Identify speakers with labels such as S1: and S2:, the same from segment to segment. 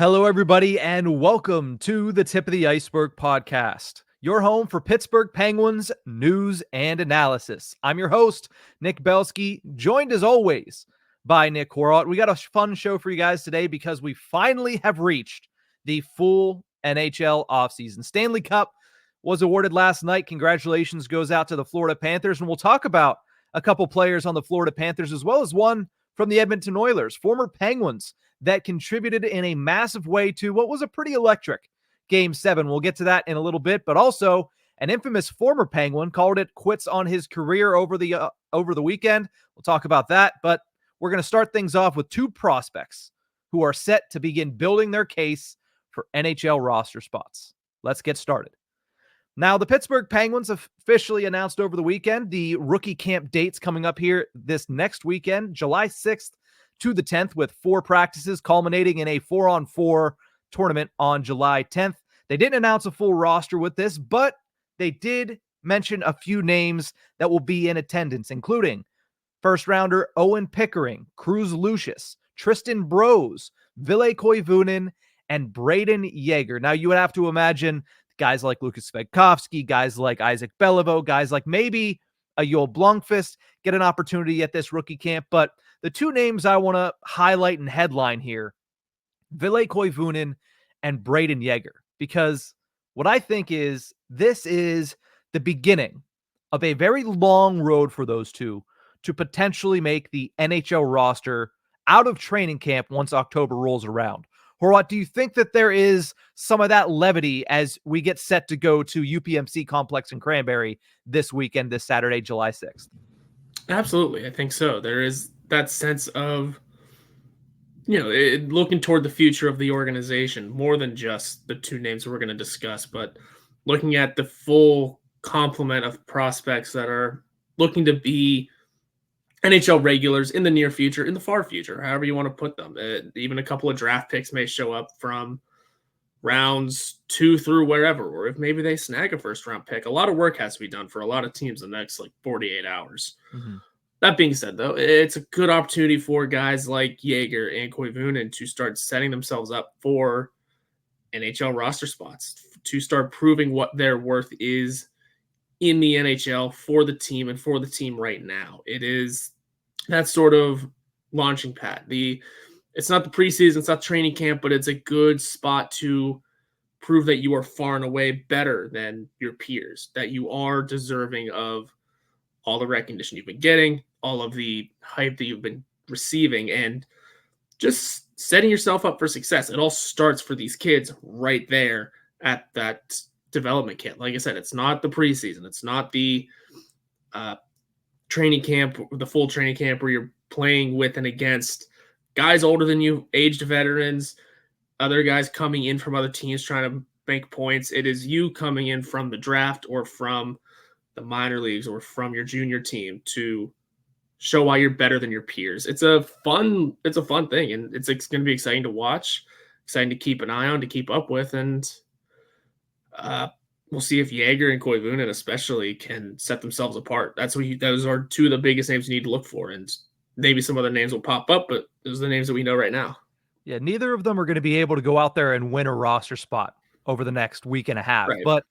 S1: Hello, everybody, and welcome to the Tip of the Ice-Burgh podcast, your home for Pittsburgh Penguins news and analysis. I'm your host, Nick Belsky, joined as always by Nick Horwat. We got a fun show for you guys today because we finally have reached the full NHL offseason. Stanley Cup was awarded last night. Congratulations goes out to the Florida Panthers, and we'll talk about a couple players on the Florida Panthers as well as one from the Edmonton Oilers, former Penguins, that contributed in a massive way to what was a pretty electric Game 7. We'll get to that in a little bit, but also an infamous former Penguin called it quits on his career over the weekend. We'll talk about that, but we're going to start things off with two prospects who are set to begin building their case for NHL roster spots. Let's get started. Now, the Pittsburgh Penguins officially announced over the weekend the rookie camp dates coming up here this next weekend, July 6th to the 10th, with 4 practices culminating in a 4-on-4 tournament on July 10th. They didn't announce a full roster with this, but they did mention a few names that will be in attendance, including first-rounder Owen Pickering, Cruz Lucius, Tristan Brose, Ville Koivunen, and Braden Yeager. Now, you would have to imagine guys like Lucas Svegkovsky, guys like Isaac Beliveau, guys like maybe a Joel Blomqvist get an opportunity at this rookie camp, but the two names I want to highlight and headline here, Ville Koivunen and Braden Yeager, because what I think is this is the beginning of a very long road for those two to potentially make the NHL roster out of training camp once October rolls around. Horwat, do you think that there is some of that levity as we get set to go to UPMC Complex in Cranberry this weekend, this Saturday, July 6th?
S2: Absolutely. I think so. There is that sense of, looking toward the future of the organization more than just the two names we're going to discuss, but looking at the full complement of prospects that are looking to be NHL regulars in the near future, in the far future, however you want to put them. Even a couple of draft picks may show up from rounds 2 through wherever, or if maybe they snag a first-round pick. A lot of work has to be done for a lot of teams in the next 48 hours. Mm-hmm. That being said, though, it's a good opportunity for guys like Yeager and Koivunen to start setting themselves up for NHL roster spots, to start proving what their worth is in the NHL for the team and for the team right now. It is that sort of launching pad. It's not the preseason, it's not training camp, but it's a good spot to prove that you are far and away better than your peers, that you are deserving of all the recognition you've been getting, all of the hype that you've been receiving, and just setting yourself up for success. It all starts for these kids right there at that development camp. Like I said, it's not the preseason. It's not the training camp, the full training camp where you're playing with and against guys older than you, aged veterans, other guys coming in from other teams trying to make points. It is you coming in from the draft or from the minor leagues or from your junior team to show why you're better than your peers. It's a fun thing, and it's going to be exciting to watch, exciting to keep an eye on, to keep up with, and we'll see if Yeager and Koivunen especially can set themselves apart. Those are two of the biggest names you need to look for, and maybe some other names will pop up, but those are the names that we know right now.
S1: Yeah, neither of them are going to be able to go out there and win a roster spot over the next week and a half. Right. But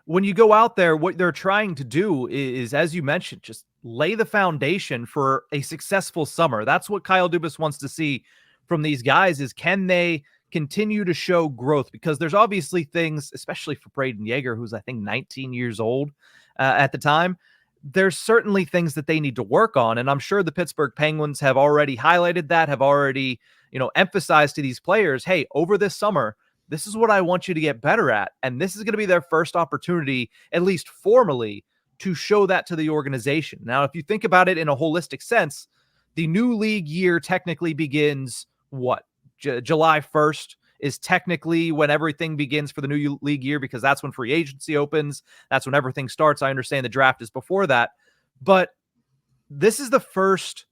S1: when you go out there, what they're trying to do is, as you mentioned, just lay the foundation for a successful summer. That's what Kyle Dubas wants to see from these guys, is can they continue to show growth? Because there's obviously things, especially for Braden Yeager, who's I think 19 years old at the time, there's certainly things that they need to work on. And I'm sure the Pittsburgh Penguins have already highlighted that, have already, emphasized to these players, hey, over this summer, this is what I want you to get better at. And this is going to be their first opportunity, at least formally, to show that to the organization. Now, if you think about it in a holistic sense, the new league year technically begins July 1st is technically when everything begins for the new league year, because that's when free agency opens. That's when everything starts. I understand the draft is before that, but this is the first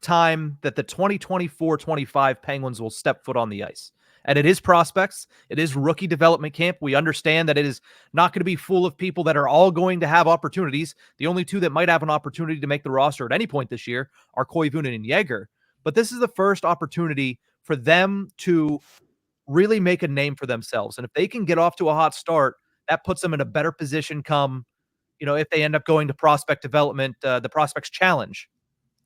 S1: time that the 2024-25 Penguins will step foot on the ice. And it is prospects. It is rookie development camp. We understand that it is not going to be full of people that are all going to have opportunities. The only two that might have an opportunity to make the roster at any point this year are Koivunen and Yeager. But this is the first opportunity for them to really make a name for themselves. And if they can get off to a hot start, that puts them in a better position come, if they end up going to prospect development, the prospects challenge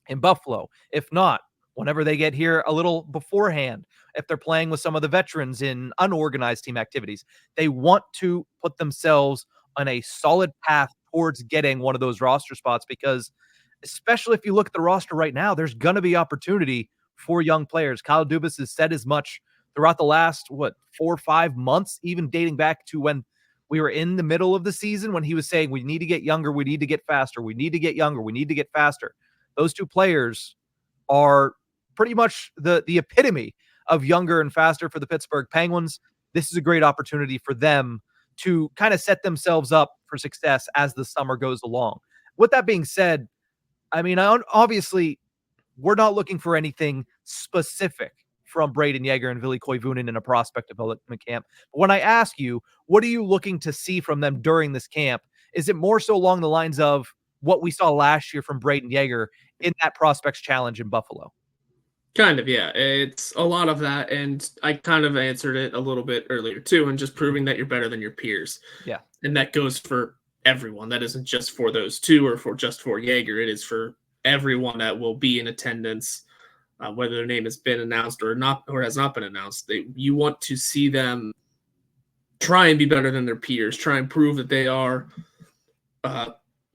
S1: in Buffalo. If not, whenever they get here a little beforehand, if they're playing with some of the veterans in unorganized team activities, they want to put themselves on a solid path towards getting one of those roster spots, because especially if you look at the roster right now, there's going to be opportunity for young players. Kyle Dubas has said as much throughout the last, 4 or 5 months, even dating back to when we were in the middle of the season, when he was saying, we need to get younger, we need to get faster, we need to get younger, we need to get faster. Those two players are pretty much the epitome of younger and faster for the Pittsburgh Penguins. This is a great opportunity for them to kind of set themselves up for success as the summer goes along. With that being said, I mean, obviously, we're not looking for anything specific from Braden Yeager and Ville Koivunen in a prospect development camp. But when I ask you, what are you looking to see from them during this camp? Is it more so along the lines of what we saw last year from Braden Yeager in that prospects challenge in Buffalo?
S2: Kind of, yeah. It's a lot of that, and I kind of answered it a little bit earlier too, and just proving that you're better than your peers.
S1: Yeah.
S2: And that goes for everyone. That isn't just for those two or for Yeager. It is for everyone that will be in attendance, whether their name has been announced or not, or has not been announced. You want to see them try and be better than their peers, try and prove that they are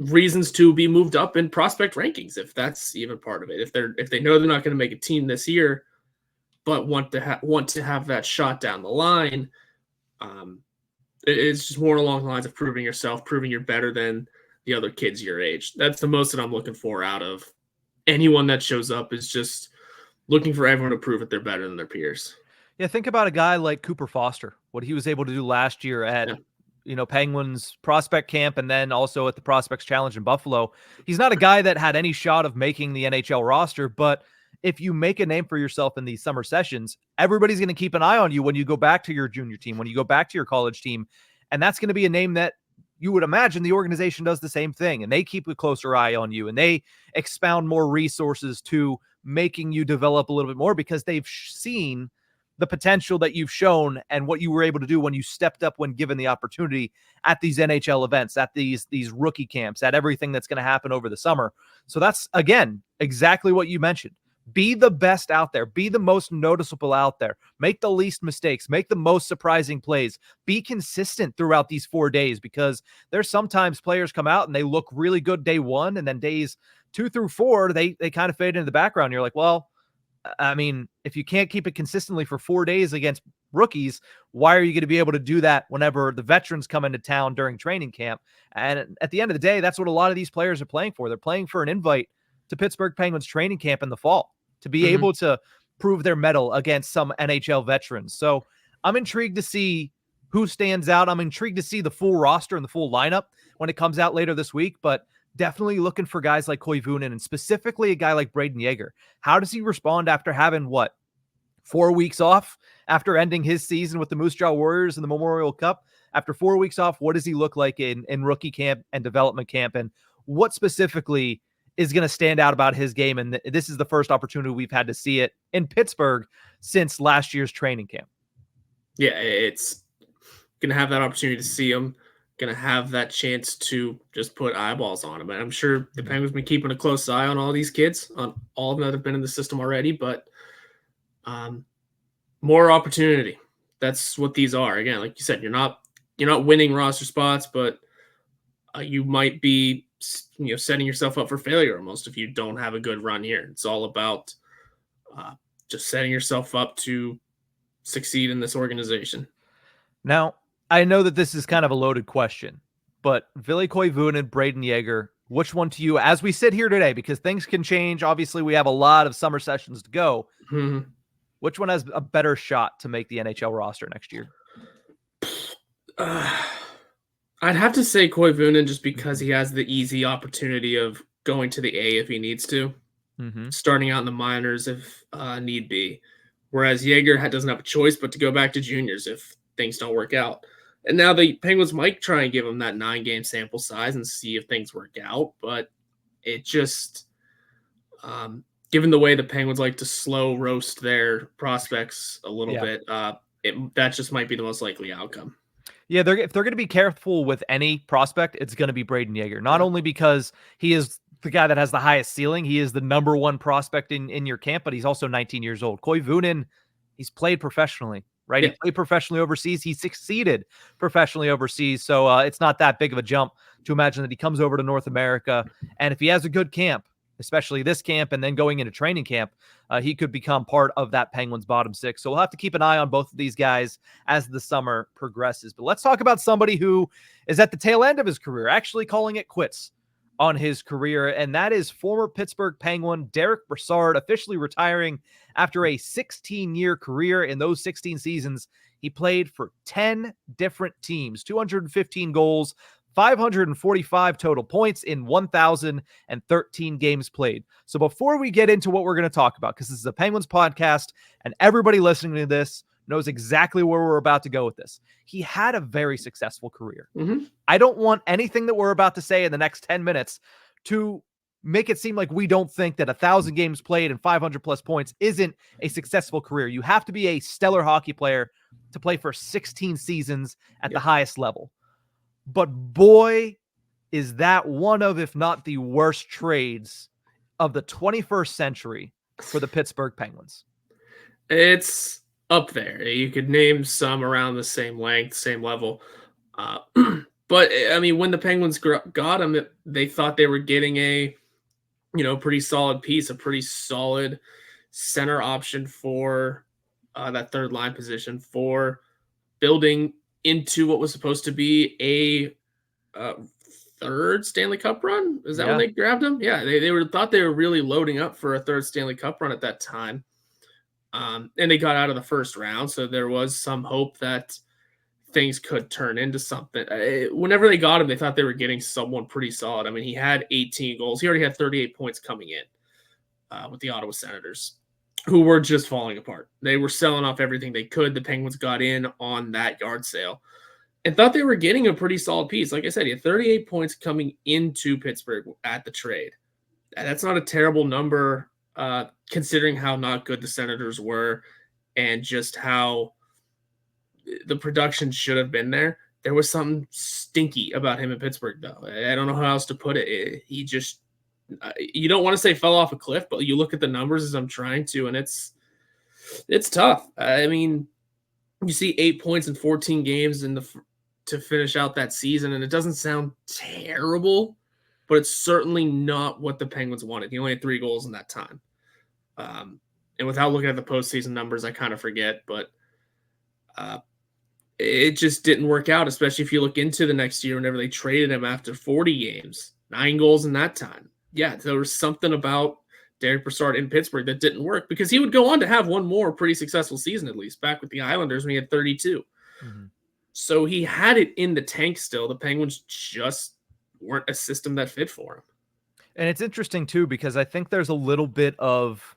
S2: reasons to be moved up in prospect rankings, if that's even part of it. If they know they're not going to make a team this year, but want to have that shot down the line, it's just more along the lines of proving yourself, proving you're better than the other kids your age. That's the most that I'm looking for out of anyone that shows up, is just looking for everyone to prove that they're better than their peers.
S1: Yeah, think about a guy like Cooper Foster, what he was able to do last year at Penguins prospect camp, and then also at the Prospects Challenge in Buffalo. He's not a guy that had any shot of making the NHL roster, but if you make a name for yourself in these summer sessions, everybody's going to keep an eye on you when you go back to your junior team, when you go back to your college team. And that's going to be a name that you would imagine the organization does the same thing, and they keep a closer eye on you, and they expound more resources to making you develop a little bit more, because they've seen the potential that you've shown and what you were able to do when you stepped up when given the opportunity at these NHL events, at these rookie camps, at everything that's going to happen over the summer. So that's, again, exactly what you mentioned. Be the best out there. Be the most noticeable out there. Make the least mistakes. Make the most surprising plays. Be consistent throughout these 4 days, because there's sometimes players come out and they look really good day one, and then days 2 through 4, they kind of fade into the background. You're like, well, I mean, if you can't keep it consistently for 4 days against rookies, why are you going to be able to do that whenever the veterans come into town during training camp? And at the end of the day, that's what a lot of these players are playing for. They're playing for an invite to Pittsburgh Penguins training camp in the fall to be able to prove their mettle against some NHL veterans. So I'm intrigued to see who stands out. I'm intrigued to see the full roster and the full lineup when it comes out later this week, but definitely looking for guys like Koivunen, and specifically a guy like Braden Yeager. How does he respond after having 4 weeks off after ending his season with the Moose Jaw Warriors in the Memorial Cup? After 4 weeks off, what does he look like in rookie camp and development camp? And what specifically is going to stand out about his game? And this is the first opportunity we've had to see it in Pittsburgh since last year's training camp.
S2: Yeah, it's going to have that opportunity to see him. Going to have that chance to just put eyeballs on him. And I'm sure the Penguins have been keeping a close eye on all these kids, on all of them that have been in the system already, but more opportunity. That's what these are. Again, like you said, you're not winning roster spots, but you might be setting yourself up for failure almost if you don't have a good run here. It's all about just setting yourself up to succeed in this organization.
S1: Now, I know that this is kind of a loaded question, but Ville Koivunen, Braden Yeager, which one to you, as we sit here today, because things can change. Obviously, we have a lot of summer sessions to go.
S2: Mm-hmm.
S1: Which one has a better shot to make the NHL roster next year?
S2: I'd have to say Koivunen, just because he has the easy opportunity of going to the A if he needs to, starting out in the minors if need be. Whereas Yeager doesn't have a choice but to go back to juniors if things don't work out. And now the Penguins might try and give him that 9-game sample size and see if things work out. But it just, given the way the Penguins like to slow roast their prospects a little bit, that just might be the most likely outcome.
S1: Yeah, if they're going to be careful with any prospect, it's going to be Braden Yeager. Not only because he is the guy that has the highest ceiling, he is the number one prospect in your camp, but he's also 19 years old. Koivunen, he's played professionally, right?
S2: Yeah.
S1: He played professionally overseas. He succeeded professionally overseas. So it's not that big of a jump to imagine that he comes over to North America. And if he has a good camp, especially this camp and then going into training camp, he could become part of that Penguins bottom six. So we'll have to keep an eye on both of these guys as the summer progresses. But let's talk about somebody who is at the tail end of his career, actually calling it quits on his career, and that is former Pittsburgh Penguin Derek Brassard, officially retiring after a 16-year career. In those 16 seasons, he played for 10 different teams, 215 goals, 545 total points in 1,013 games played. So before we get into what we're going to talk about, because this is a Penguins podcast and everybody listening to this knows exactly where we're about to go with this. He had a very successful career.
S2: Mm-hmm.
S1: I don't want anything that we're about to say in the next 10 minutes to make it seem like we don't think that 1,000 games played and 500 plus points isn't a successful career. You have to be a stellar hockey player to play for 16 seasons at the highest level. But boy, is that one of, if not the worst trades of the 21st century for the Pittsburgh Penguins.
S2: It's up there. You could name some around the same length, same level. But I mean, when the Penguins got him, they thought they were getting a, pretty solid piece, a pretty solid center option for that third line position, for building into what was supposed to be a third Stanley Cup run. Is that when they grabbed him? Yeah, they thought they were really loading up for a third Stanley Cup run at that time. And they got out of the first round, so there was some hope that things could turn into something. Whenever they got him, they thought they were getting someone pretty solid. I mean, he had 18 goals. He already had 38 points coming in with the Ottawa Senators, who were just falling apart. They were selling off everything they could. The Penguins got in on that yard sale and thought they were getting a pretty solid piece. Like I said, he had 38 points coming into Pittsburgh at the trade. That's not a terrible number, considering how not good the Senators were and just how the production should have been there. There was something stinky about him in Pittsburgh, though. I don't know how else to put it. He just, you don't want to say fell off a cliff, but you look at the numbers as I'm trying to, and it's tough. I mean, you see 8 points in 14 games to finish out that season, and it doesn't sound terrible, but it's certainly not what the Penguins wanted. He only had 3 goals in that time. And without looking at the postseason numbers, I kind of forget, but it just didn't work out, especially if you look into the next year whenever they traded him after 40 games, 9 goals in that time. Yeah, there was something about Derek Brassard in Pittsburgh that didn't work, because he would go on to have one more pretty successful season, at least, back with the Islanders when he had 32. Mm-hmm. So he had it in the tank still. The Penguins just weren't a system that fit for him.
S1: And it's interesting, too, because I think there's a little bit of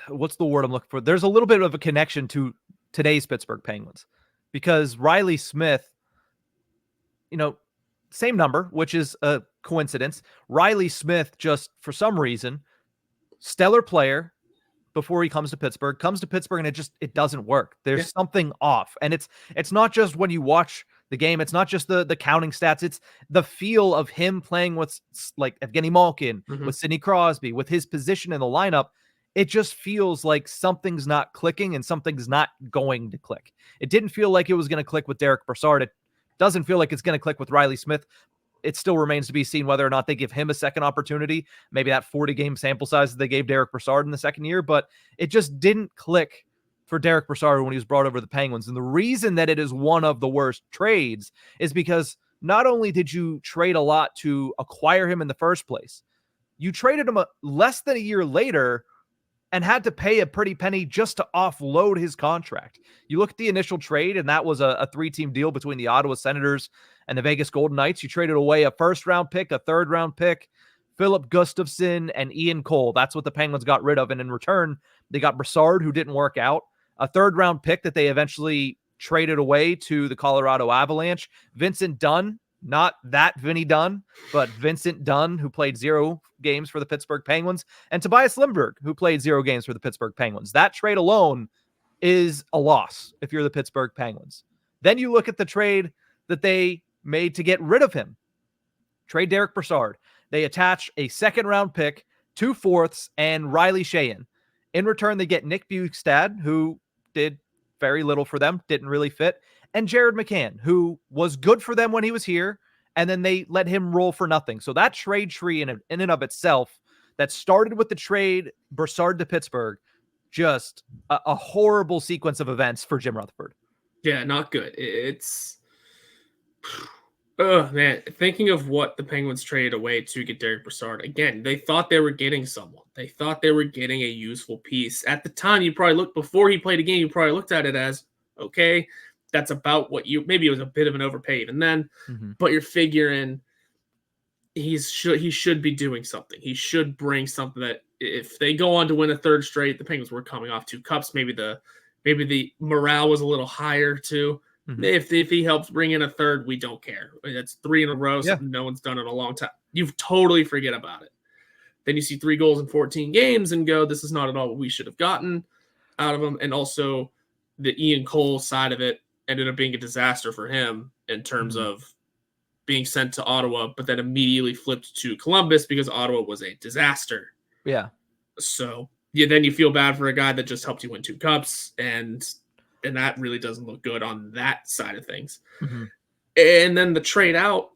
S1: what's the word I'm looking for? There's a little bit of a connection to today's Pittsburgh Penguins, because Riley Smith, same number, which is a coincidence. Riley Smith, just for some reason, stellar player before he comes to Pittsburgh, and it doesn't work. There's something off. And it's not just when you watch the game. It's not just the counting stats. It's the feel of him playing with like Evgeny Malkin, with Sidney Crosby, with his position in the lineup. It just feels like something's not clicking and something's not going to click. It didn't feel like it was going to click with Derek Brassard. It doesn't feel like it's going to click with Riley Smith. It still remains to be seen whether or not they give him a second opportunity, maybe that 40-game sample size that they gave Derek Brassard in the second year, but it just didn't click for Derek Brassard when he was brought over to the Penguins. And the reason that it is one of the worst trades is because not only did you trade a lot to acquire him in the first place, you traded him less than a year later and had to pay a pretty penny just to offload his contract. You look at the initial trade, and that was a 3-team deal between the Ottawa Senators and the Vegas Golden Knights. You traded away a first-round pick, a third-round pick, Philip Gustafson, and Ian Cole. That's what the Penguins got rid of. And in return, they got Brassard, who didn't work out, a third-round pick that they eventually traded away to the Colorado Avalanche, Vincent Dunn, not that Vinny Dunn, but Vincent Dunn, who played 0 games for the Pittsburgh Penguins, and Tobias Lindbergh, who played 0 games for the Pittsburgh Penguins. That trade alone is a loss if you're the Pittsburgh Penguins. Then you look at the trade that they made to get rid of him. Trade Derek Brassard. They attach a second-round pick, 2 fourths, and Riley Sheahan. In return, they get Nick Bjugstad, who did very little for them, didn't really fit, and Jared McCann, who was good for them when he was here, and then they let him roll for nothing. So that trade tree in and of itself that started with the trade Brassard to Pittsburgh, just a horrible sequence of events for Jim Rutherford.
S2: Yeah, not good. It's... Oh, man. Thinking of what the Penguins traded away to get Derek Brassard, again, they thought they were getting someone. They thought they were getting a useful piece. At the time, before he played a game, you probably looked at it as, okay, that's about what maybe it was a bit of an overpay even then, but you're figuring he should be doing something. He should bring something that if they go on to win a third straight, the Penguins were coming off 2 cups. Maybe the morale was a little higher too. If he helps bring in a third, we don't care. That's 3 in a row. Yeah. Something no one's done in a long time. You totally forget about it. Then you see 3 goals in 14 games and go, this is not at all what we should have gotten out of him. And also the Ian Cole side of it ended up being a disaster for him in terms of being sent to Ottawa, but then immediately flipped to Columbus because Ottawa was a disaster.
S1: Yeah.
S2: So then you feel bad for a guy that just helped you win 2 cups, and that really doesn't look good on that side of things. And then the trade out,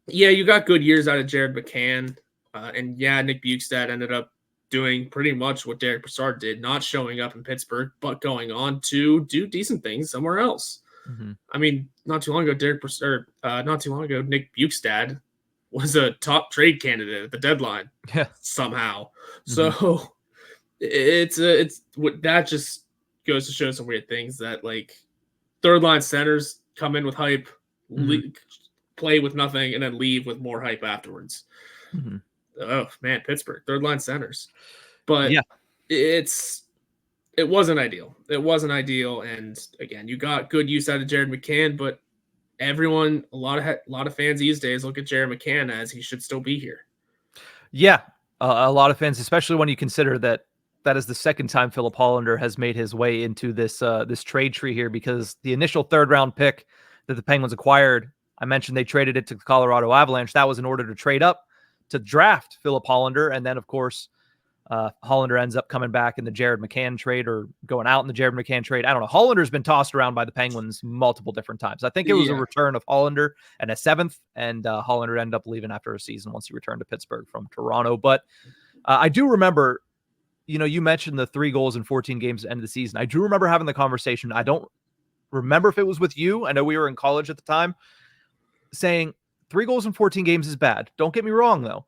S2: you got good years out of Jared McCann, and Nick Bjugstad ended up doing pretty much what Derek Brassard did, not showing up in Pittsburgh, but going on to do decent things somewhere else. I mean, not too long ago, Nick Bjugstad was a top trade candidate at the deadline somehow. So it's what that just goes to show some weird things that like third line centers come in with hype, play with nothing, and then leave with more hype afterwards. Oh man, Pittsburgh third line centers, but it wasn't ideal. It wasn't ideal, and again, you got good use out of Jared McCann, but everyone, a lot of fans these days look at Jared McCann as he should still be here.
S1: Yeah, a lot of fans, especially when you consider that is the second time Philip Hollander has made his way into this trade tree here, because the initial 3rd round pick that the Penguins acquired, I mentioned they traded it to the Colorado Avalanche. That was in order to trade up to draft Philip Hollander, and then of course Hollander ends up coming back in the Jared McCann trade, or going out in the Jared McCann trade. I don't know. Hollander's been tossed around by the Penguins multiple different times. I think it was a return of Hollander and a 7th, and Hollander ended up leaving after a season once he returned to Pittsburgh from Toronto. But I do remember, you mentioned the 3 goals in 14 games at the end of the season. I do remember having the conversation. I don't remember if it was with you. I know we were in college at the time, saying 3 goals in 14 games is bad. Don't get me wrong, though.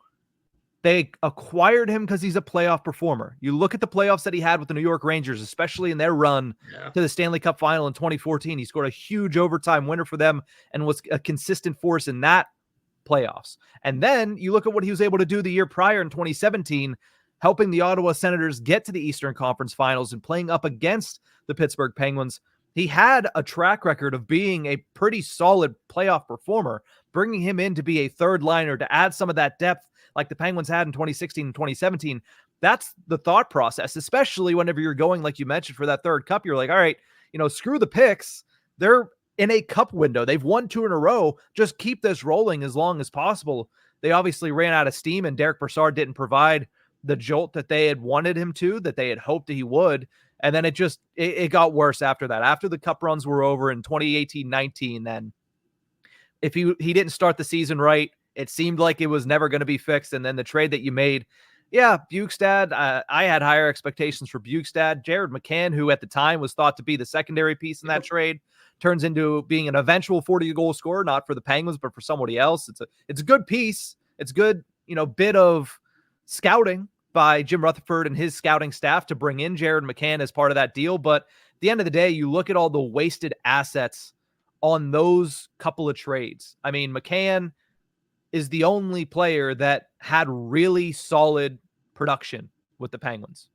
S1: They acquired him because he's a playoff performer. You look at the playoffs that he had with the New York Rangers, especially in their run to the Stanley Cup final in 2014. He scored a huge overtime winner for them and was a consistent force in that playoffs. And then you look at what he was able to do the year prior in 2017, helping the Ottawa Senators get to the Eastern Conference Finals and playing up against the Pittsburgh Penguins. He had a track record of being a pretty solid playoff performer. Bringing him in to be a third liner to add some of that depth like the Penguins had in 2016 and 2017, that's the thought process, especially whenever you're going, like you mentioned, for that 3rd cup. You're like, all right, screw the picks. They're in a cup window. They've won 2 in a row. Just keep this rolling as long as possible. They obviously ran out of steam, and Derek Brassard didn't provide the jolt that they had wanted him to, that they had hoped that he would. And then it got worse after that. After the cup runs were over in 2018-19, then if he didn't start the season right, it seemed like it was never going to be fixed. And then the trade that you made, Bjugstad, I had higher expectations for Bjugstad. Jared McCann, who at the time was thought to be the secondary piece in that trade, turns into being an eventual 40-goal scorer, not for the Penguins, but for somebody else. It's a good piece. It's good, bit of scouting by Jim Rutherford and his scouting staff to bring in Jared McCann as part of that deal. But at the end of the day, you look at all the wasted assets on those couple of trades. I mean, McCann is the only player that had really solid production with the Penguins.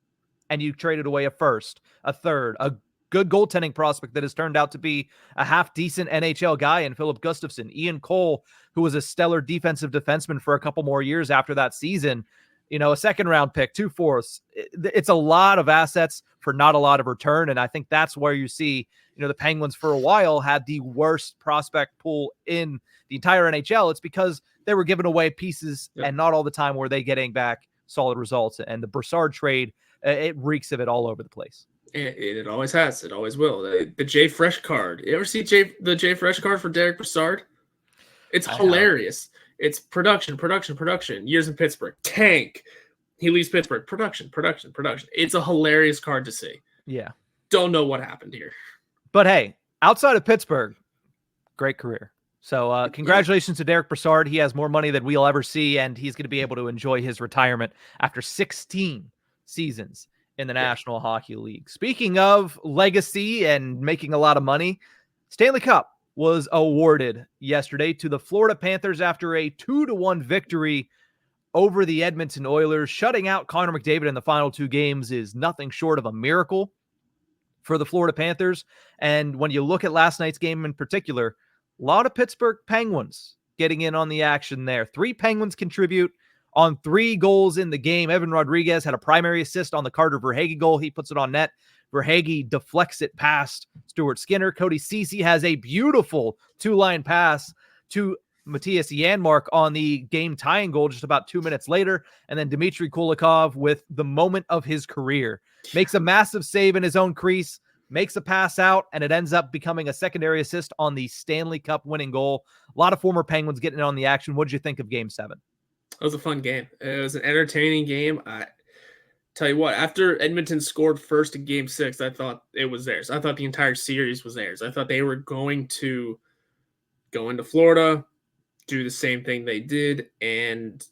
S1: And you traded away a 1st, a 3rd, a good goaltending prospect that has turned out to be a half-decent NHL guy in Philip Gustafsson. Ian Cole, who was a stellar defensive defenseman for a couple more years after that season. a second round pick, 2/4. It's a lot of assets for not a lot of return. And I think that's where you see, the Penguins for a while had the worst prospect pool in the entire NHL. It's because they were giving away pieces and not all the time were they getting back solid results. And the Brassard trade, it reeks of it all over the place.
S2: It always has. It always will. The Jay Fresh card. You ever see the Jay Fresh card for Derek Brassard? It's hilarious. It's production. Years in Pittsburgh. Tank. He leaves Pittsburgh. Production. It's a hilarious card to see.
S1: Yeah.
S2: Don't know what happened here.
S1: But hey, outside of Pittsburgh, great career. So congratulations to Derek Brassard. He has more money than we'll ever see, and he's going to be able to enjoy his retirement after 16 seasons in the National Hockey League. Speaking of legacy and making a lot of money, Stanley Cup was awarded yesterday to the Florida Panthers after a 2-1 victory over the Edmonton Oilers. Shutting out Connor McDavid in the final 2 games is nothing short of a miracle for the Florida Panthers. And when you look at last night's game in particular, a lot of Pittsburgh Penguins getting in on the action there. 3 Penguins contribute on 3 goals in the game. Evan Rodriguez had a primary assist on the Carter Verhaeghe goal. He puts it on net. Verhaeghe deflects it past Stuart Skinner. Cody Ceci has a beautiful 2-line pass to Matthias Janmark on the game-tying goal just about 2 minutes later. And then Dmitry Kulikov with the moment of his career. Makes a massive save in his own crease, makes a pass out, and it ends up becoming a secondary assist on the Stanley Cup winning goal. A lot of former Penguins getting in on the action. What did you think of Game 7?
S2: It was a fun game. It was an entertaining game. I tell you what, after Edmonton scored first in Game 6, I thought it was theirs. I thought the entire series was theirs. I thought they were going to go into Florida, do the same thing they did, and,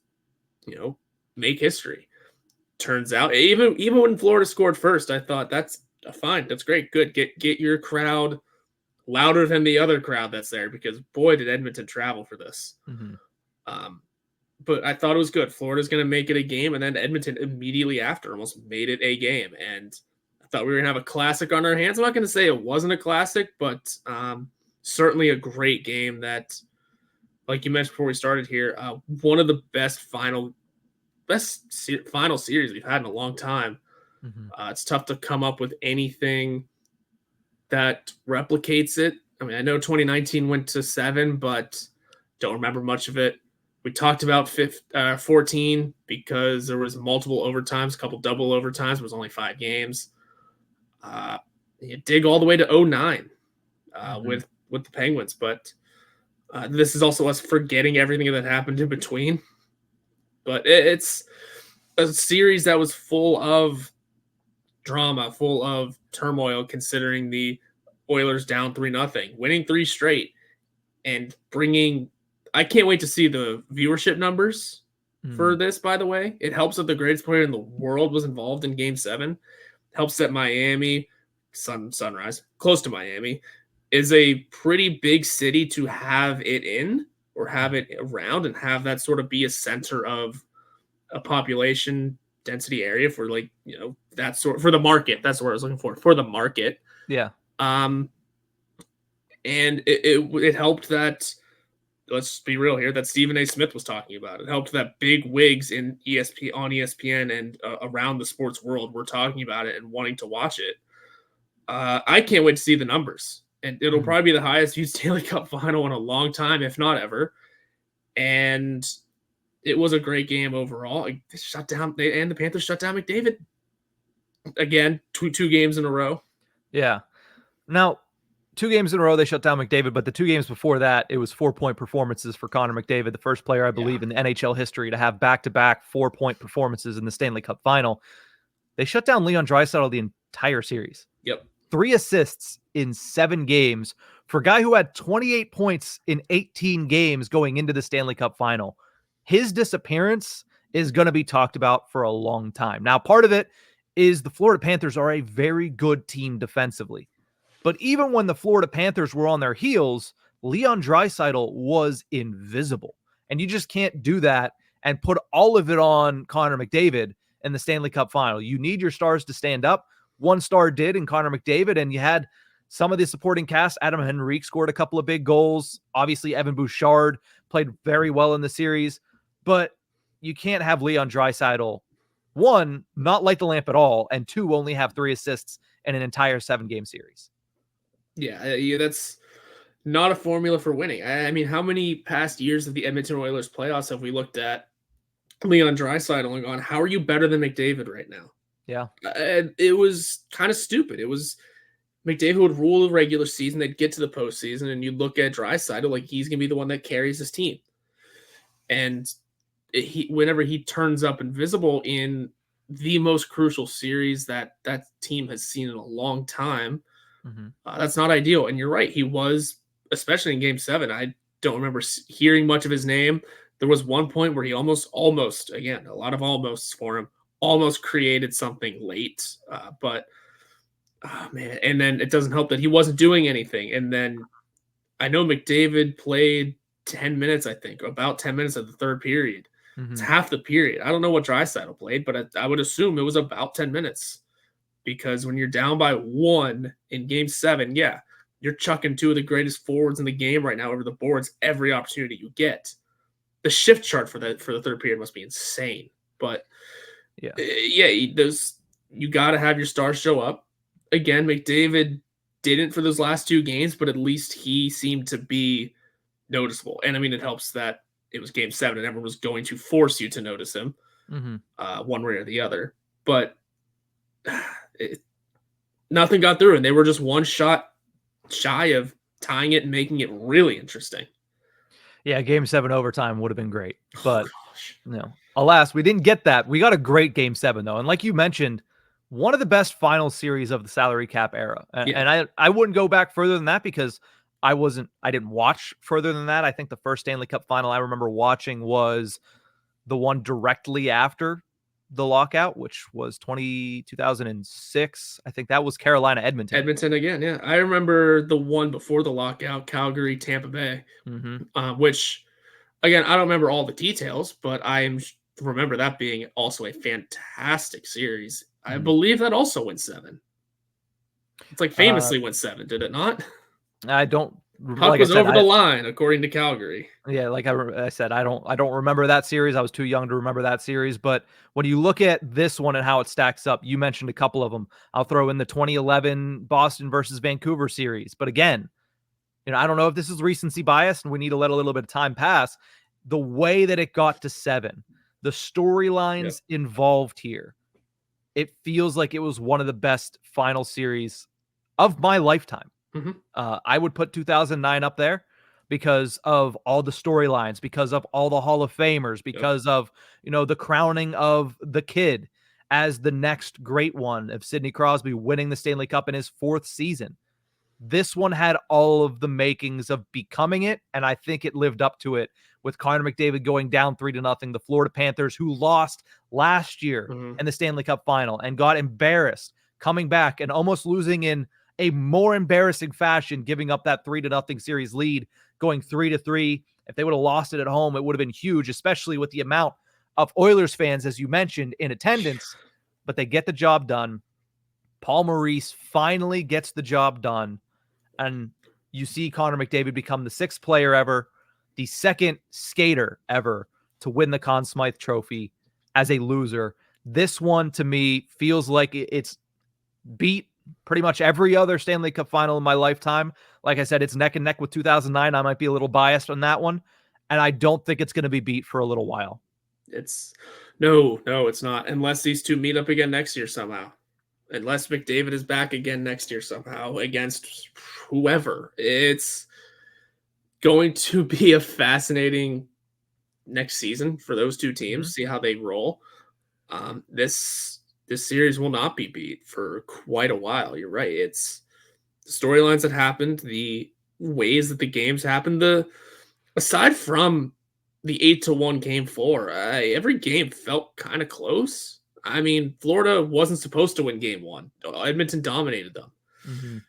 S2: make history. Turns out, even when Florida scored first, I thought that's fine. That's great. Good. Get your crowd louder than the other crowd that's there, because boy, did Edmonton travel for this.
S1: Mm-hmm.
S2: But I thought it was good. Florida's going to make it a game, and then Edmonton immediately after almost made it a game. And I thought we were going to have a classic on our hands. I'm not going to say it wasn't a classic, but certainly a great game that, like you mentioned before we started here, one of the best final series we've had in a long time.
S1: Mm-hmm.
S2: It's tough to come up with anything that replicates it. I mean, I know 2019 went to 7, but don't remember much of it. We talked about 14 because there was multiple overtimes, a couple double overtimes. It was only 5 games. You dig all the way to 09 with the Penguins, but this is also us forgetting everything that happened in between. But it's a series that was full of drama, full of turmoil, considering the Oilers down 3-0, winning 3 straight, and bringing. I can't wait to see the viewership numbers for this, by the way. It helps that the greatest player in the world was involved in Game 7. Helps that Miami, Sunrise, close to Miami, is a pretty big city to have it in or have it around and have that sort of be a center of a population density area for, like, that sort for the market. That's what I was looking for the market.
S1: Yeah.
S2: And it helped that, let's be real here, that Stephen A. Smith was talking about. It helped that big wigs on ESPN and around the sports world were talking about it and wanting to watch it. I can't wait to see the numbers. And it'll probably be the highest viewed Stanley Cup final in a long time, if not ever. And it was a great game overall. The Panthers shut down McDavid. Again, two games in a row.
S1: Yeah. Now, 2 games in a row, they shut down McDavid, but the 2 games before that, it was 4-point performances for Connor McDavid, the first player, I believe, in the NHL history to have back-to-back 4-point performances in the Stanley Cup final. They shut down Leon Draisaitl the entire series.
S2: Yep.
S1: 3 assists in 7 games for a guy who had 28 points in 18 games going into the Stanley Cup final. His disappearance is going to be talked about for a long time. Now, part of it is the Florida Panthers are a very good team defensively. But even when the Florida Panthers were on their heels, Leon Draisaitl was invisible. And you just can't do that and put all of it on Connor McDavid in the Stanley Cup final. You need your stars to stand up. One star did in Connor McDavid, and you had some of the supporting cast. Adam Henrique scored a couple of big goals. Obviously, Evan Bouchard played very well in the series. But you can't have Leon Draisaitl, one, not light the lamp at all, and two, only have 3 assists in an entire 7-game series.
S2: Yeah, that's not a formula for winning. I mean, how many past years of the Edmonton Oilers playoffs have we looked at Leon Draisaitl and gone, how are you better than McDavid right now?
S1: Yeah.
S2: It was kind of stupid. It was McDavid would rule the regular season, they'd get to the postseason, and you look at Draisaitl like he's going to be the one that carries his team. And whenever he turns up invisible in the most crucial series that team has seen in a long time, that's not ideal. And you're right. He was, especially in Game 7, I don't remember hearing much of his name. There was one point where he almost, again, a lot of almosts for him, almost created something late. But, oh, man. And then it doesn't help that he wasn't doing anything. And then I know McDavid played 10 minutes, I think, about 10 minutes of the third period. It's half the period. I don't know what Draisaitl played, but I would assume it was about 10 minutes. Because when you're down by 1 in Game 7, yeah, you're chucking 2 of the greatest forwards in the game right now over the boards every opportunity you get. The shift chart for the third period must be insane. But yeah, you got to have your stars show up. Again, McDavid didn't for those last 2 games, but at least he seemed to be noticeable. And I mean, it helps that it was Game 7 and everyone was going to force you to notice him one way or the other. But nothing got through, and they were just one shot shy of tying it and making it really interesting.
S1: Yeah, Game 7 overtime would have been great, but no, alas, we didn't get that. We got a great Game 7 though, and like you mentioned, one of the best final series of the salary cap era. And I wouldn't go back further than that because I didn't watch further than that. I think the first Stanley Cup final I remember watching was the one directly after the lockout, which was 2006. I think that was Carolina, Edmonton.
S2: Edmonton again, yeah. I remember the one before the lockout, Calgary, Tampa Bay, which, again, I don't remember all the details, but I remember that being also a fantastic series. I believe that also went 7. It's like famously went 7, did it not?
S1: I don't.
S2: Puck was over the line, according to Calgary.
S1: Yeah, like I said, I don't remember that series. I was too young to remember that series. But when you look at this one and how it stacks up, you mentioned a couple of them. I'll throw in the 2011 Boston versus Vancouver series. But again, I don't know if this is recency bias and we need to let a little bit of time pass. The way that it got to 7, the storylines involved here, it feels like it was one of the best final series of my lifetime. I would put 2009 up there because of all the storylines, because of all the Hall of Famers, because of, the crowning of the kid as the next great one of Sidney Crosby winning the Stanley Cup in his 4th season. This one had all of the makings of becoming it, and I think it lived up to it with Connor McDavid going down 3-0. The Florida Panthers, who lost last year in the Stanley Cup final and got embarrassed, coming back and almost losing in a more embarrassing fashion, giving up that 3-0 series lead, going 3-3. If they would have lost it at home, it would have been huge, especially with the amount of Oilers fans, as you mentioned, in attendance. But they get the job done. Paul Maurice finally gets the job done. And you see Connor McDavid become the 6th player ever, the 2nd skater ever to win the Conn Smythe Trophy as a loser. This one, to me, feels like it's beat pretty much every other Stanley Cup final in my lifetime. Like I said, it's neck and neck with 2009. I might be a little biased on that one. And I don't think it's going to be beat for a little while.
S2: No, it's not. Unless these two meet up again next year somehow. Unless McDavid is back again next year somehow against whoever. It's going to be a fascinating next season for those two teams. See how they roll. This series will not be beat for quite a while. You're right. It's the storylines that happened, the ways that the games happened. Aside from the 8-1 Game 4, every game felt kind of close. I mean, Florida wasn't supposed to win Game 1. Edmonton dominated them.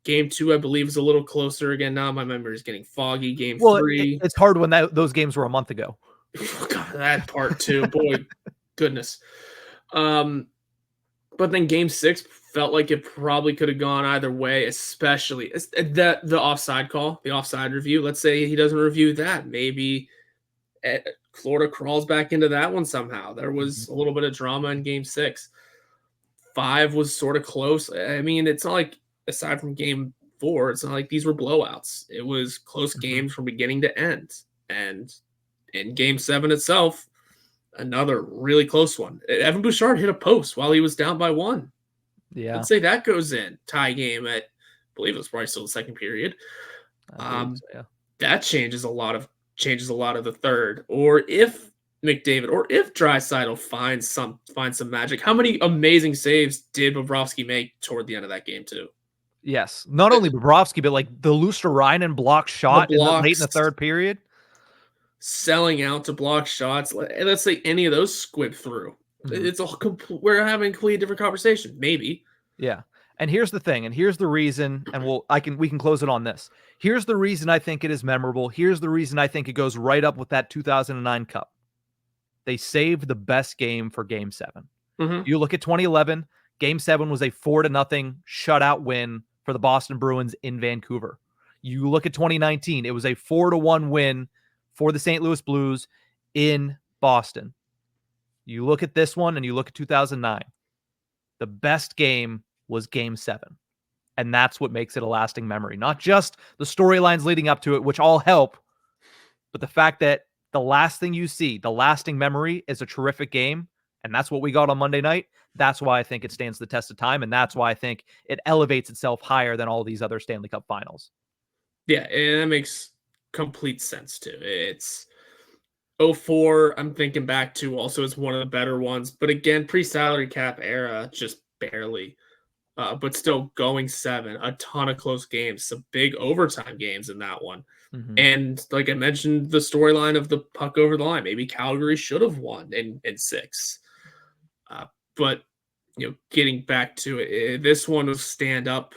S2: Game 2, I believe, is a little closer again now. My memory is getting foggy. Game 3.
S1: It's hard when those games were a month ago.
S2: Oh, God, that part too. Boy, goodness. But then Game 6 felt like it probably could have gone either way, especially the offside call, the offside review. Let's say he doesn't review that. Maybe Florida crawls back into that one somehow. There was a little bit of drama in Game 6. 5 was sort of close. I mean, it's not like, aside from Game 4, it's not like these were blowouts. It was close games from beginning to end. And in Game 7 itself, another really close one. Evan Bouchard hit a post while he was down by 1.
S1: Yeah.
S2: Let's say that goes in. Tie game at, I believe it was probably still the second period. That changes a lot of the third. Or if McDavid or if Draisaitl finds some magic, how many amazing saves did Bobrovsky make toward the end of that game too?
S1: Yes, not only Bobrovsky, but like the Luosterainen block shot late in the third period,
S2: selling out to block shots. Let's say any of those squib through. It's a we're having a completely different conversation. Maybe.
S1: Yeah. And here's the thing, and here's the reason, and we can close it on this. Here's the reason I think it is memorable. Here's the reason I think it goes right up with that 2009 Cup. They saved the best game for Game 7. You look at 2011, Game 7 was a 4-0 shutout win for the Boston Bruins in Vancouver. You look at 2019, it was a 4-1 win for the St. Louis Blues in Boston. You look at this one and you look at 2009. The best game was Game 7. And that's what makes it a lasting memory. Not just the storylines leading up to it, which all help, but the fact that the last thing you see, the lasting memory, is a terrific game. And that's what we got on Monday night. That's why I think it stands the test of time. And that's why I think it elevates itself higher than all these other Stanley Cup finals.
S2: Yeah, and that makes complete sense too. It's 04, I'm thinking back to also as one of the better ones. But again, pre-salary cap era, just barely. But still going 7, a ton of close games, some big overtime games in that one. And like I mentioned, the storyline of the puck over the line, maybe Calgary should have won in 6. But, getting back to it, this one will stand up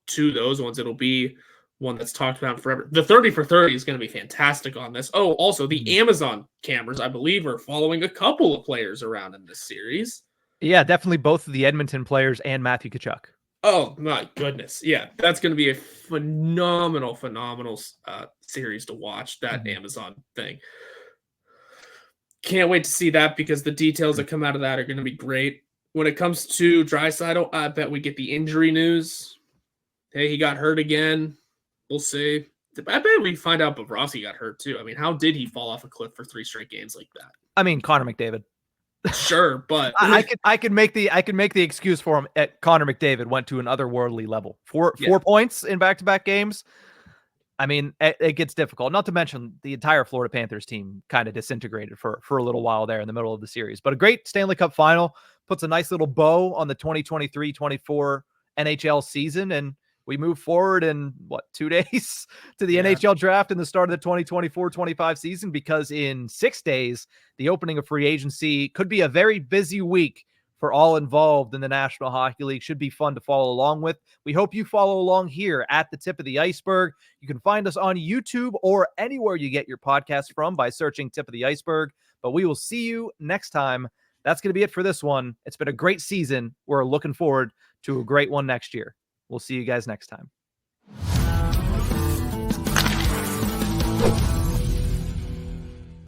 S2: to those ones. It'll be one that's talked about forever. The 30 for 30 is going to be fantastic on this. Oh, also the Amazon cameras, I believe, are following a couple of players around in this series.
S1: Yeah, definitely both of the Edmonton players and Matthew Tkachuk.
S2: Oh, my goodness. Yeah, that's going to be a phenomenal series to watch, that Amazon thing. Can't wait to see that because the details that come out of that are going to be great. When it comes to Draisaitl, I bet we get the injury news. Hey, he got hurt again. We'll see. I bet we find out Bobrovsky got hurt too. I mean, how did he fall off a cliff for 3 straight games like that?
S1: I mean, Connor McDavid.
S2: Sure, but
S1: I could make the excuse for him at Connor McDavid went to an otherworldly level. 4 points in back-to-back games. I mean, it gets difficult. Not to mention the entire Florida Panthers team kind of disintegrated for a little while there in the middle of the series. But a great Stanley Cup final puts a nice little bow on the 2023-24 NHL season, and we move forward in 2 days to the NHL draft and the start of the 2024-25 season, because in 6 days, the opening of free agency could be a very busy week for all involved in the National Hockey League. Should be fun to follow along with. We hope you follow along here at the Tip of the Ice-Burgh. You can find us on YouTube or anywhere you get your podcast from by searching Tip of the Ice-Burgh. But we will see you next time. That's going to be it for this one. It's been a great season. We're looking forward to a great one next year. We'll see you guys next time.